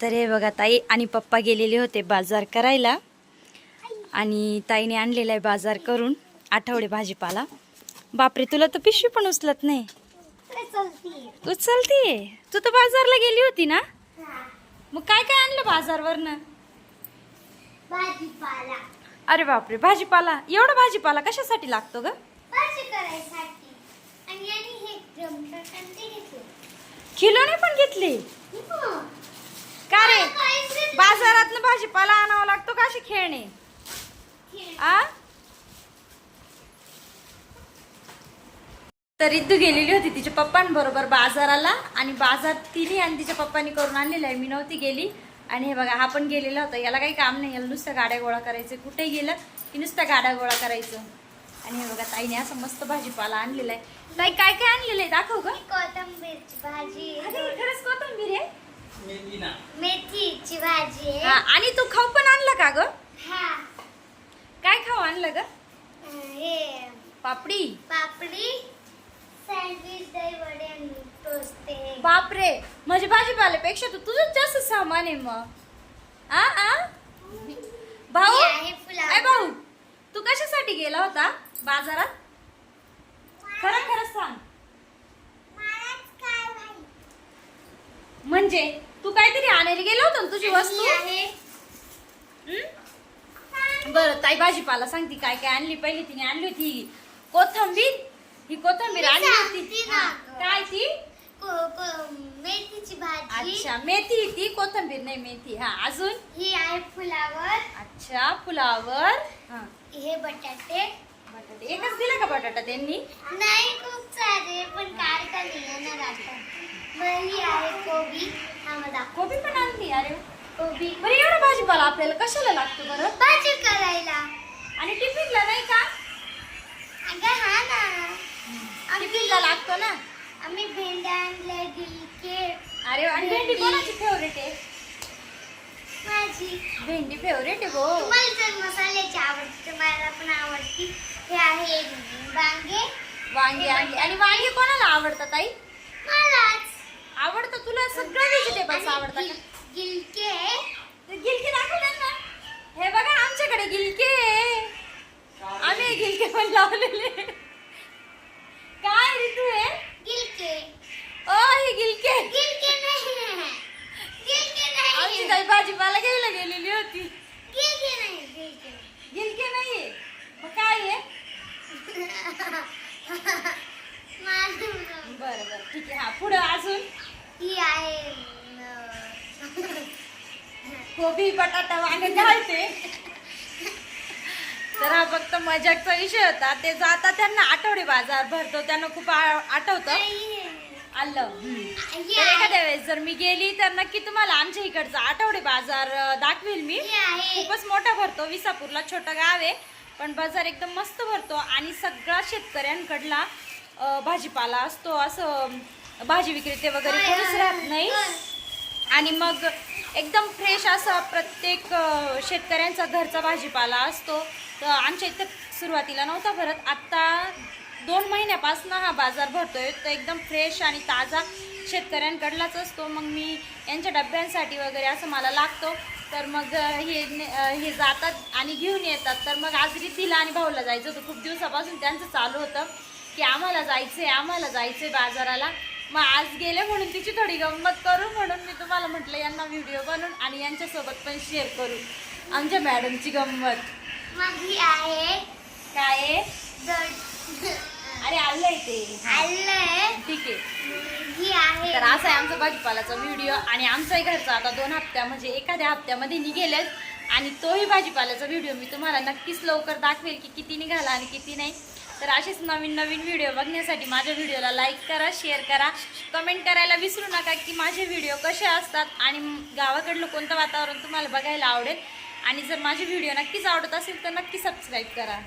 तर हे बघा, ताई आणि पप्पा गेलेले होते बाजार करायला आणि ताईने आणलेला आहे बाजार करून आठवडे भाजीपाला. बापरे, तुला तर पिशवी पण उचलत नाही. उचलतीये तू तर बाजारला गेली होती ना. मग काय काय आणलं बाजारवरनं? भाजीपाला. अरे बापरे, भाजीपाला. एवढा भाजीपाला कशासाठी लागतो ग? भाजी करायसाठी. आणि हे ड्रमसाठी घेतले. किलोने पण घेतली का रे? बाजारातनं भाजीपाला आणावा लागतो का असे खेळणे? आ तर रिद्धू गेलेली होती तिच्या पप्पांबरोबर बाजाराला आणि बाजार तिने आणि तिच्या पप्पांनी करून आणलेला आहे. मी नव्हती गेली. आणि हे बघा, हा पण गेलेला होता. याला काही काम नाही, याला नुसत्या गाड्या गोळा करायचे. कुठे गेलं की नुसत्या गाड्या गोळा करायचं. आणि हे बघा, ताईने असं मस्त भाजीपाला आणलेला आहे. ताई काय काय आणलेलं आहे दाखव ग. कोथिंबीरची भाजी. खरंच कोथिंबीर आहे? मेथीची भाजी आहे. आणि तू खाऊ पण आणला का ग? हा. काय खाऊ आणलं ग? हे पापडी. पापडी, सँडविच, दही वडे आणि टोस्टे. बापरे, म्हणजे भाजीपाल्यापेक्षा तू तुझं जास्त सामान आहे मग. भाऊ, हे आहे फुलावर. अय भाऊ, तू कशासाठी गेला होता बाजारात? खरं खरं सांग. मलाच काय माहित. म्हणजे तू काहीतरी आणायला गेला होता ना तुझी वस्तू. आहे. बरं ताई, भाजीपाला सांगती काय काय आणली. पहिली तिने आणली होती कोथिंबीर. ही कोथिंबीर आणली होती. काय ती? मेथीची भाजी. अच्छा, मेथी. ती कोथिंबीर नाही, मेथी. हा, अजून? ही आहे फुलावर. अच्छा, फुलावर. हा, हे बटाटे. बटाटे. एकच दिला का बटाटा त्यांनी? नाही, खूप सारे, पण काढता नाही येणार आता. मग ही आहे कोबी. हा मला कोबी पण आणली. अरे कोबी. बरं, एवढा भाजीपाला आपल्याला कशाला लागतो बरं? भाजी करायला. आणि टिफिनला नाही का? अगं हा ना. टिफिनला लागतो ना. आम्ही भेंड्या आणल्या, गिलके. अरे, आणि भेंडी कोणाची फेवरेट आहे? माझी. भेंडी फेवरेट आहे गो. तुम्हाला जर मसाल्याची आवडते तर मला पण आवडती. हे आहे वांगे. वांगी आणली. आणि वांगी कोणाला आवडतात ताई? मलाच आवडतं तुला? सगळं व्हेजिटेबल्स आवडतात का? गिलके. ते गिलके दाखव त्यांना. हे बघा, आमच्याकडे गिलके आहे. आम्ही गिलके पण लावलेले. काय ऋतू आहे? गिलके. ओ, हे गिलके. गिलके नाही. गिलके आमची नाही. ताई भाजीपाला घ्यायला गेलेली होती. गिलके नाही. गिलके. गिलके नाहीये, मग काय आहे? बरं बरं, ठीक आहे. हा, पुढं अजून? ही आहे कोबी, बटाटा, वांगे घालते. तर हा फक्त मजाकचा विषय होता. ते जाता त्यांना आठवडे बाजार भरतो, त्यांना खूप आठवतं आलं. तर एखाद्या वेळेस जर मी गेली तर नक्की तुम्हाला आमच्या इकडचा आठवडे बाजार दाखवेल मी. खूपच मोठा भरतो. विसापूरला छोटं गाव आहे, पण बाजार एकदम मस्त भरतो. आणि सगळा शेतकऱ्यांकडला भाजीपाला असतो. असं भाजी विक्रेते वगैरे कोणीच राहत नाही. आणि मग एकदम फ्रेश असं प्रत्येक शेतकऱ्यांचा घरचा भाजीपाला असतो. तर आमच्या इथं सुरुवातीला नव्हता भरत, आत्ता 2 महिन्यापासून हा बाजार भरतोय. तर एकदम फ्रेश आणि ताजा शेतकऱ्यांकडलाच असतो. मग मी यांच्या डब्यांसाठी वगैरे असं मला लागतो. तर मग हे जातात आणि घेऊन येतात. तर मग आज रिद्धीला आणि भाऊला जायचं होतं. खूप दिवसापासून त्यांचं चालू होतं की आम्हाला जायचंय बाजाराला. मग आज गेले म्हणून तिची थोडी गंमत करू म्हणून मी तुम्हाला म्हटलं यांना व्हिडिओ बनवून आणि यांच्यासोबत पण शेअर करू आमच्या मॅडमची गंमत. मग ही आहे काय आहे? अरे आलंय ते. आलंय. ठीक आहे. ही आहे. तर असा आहे आमचा भाजीपालाचा व्हिडिओ. आणि आमचाही घरचा आता 2 हप्त्या म्हणजे एखाद्या हप्त्यामध्ये निघेलच. आणि तोही भाजीपाल्याचा व्हिडिओ मी तुम्हाला नक्कीच लवकर दाखवेल की किती निघाला आणि किती नाही. तर असेच नवीन व्हिडिओ बघण्यासाठी माझ्या व्हिडिओला लाईक करा, शेअर करा, कमेंट करायला विसरू नका की माझे व्हिडिओ कसे असतात आणि गावाकडलं कोणतं वातावरण तुम्हाला बघायला आवडेल. आणि जर माझे व्हिडिओ नक्कीच आवडत असेल तर नक्की सबस्क्राईब करा.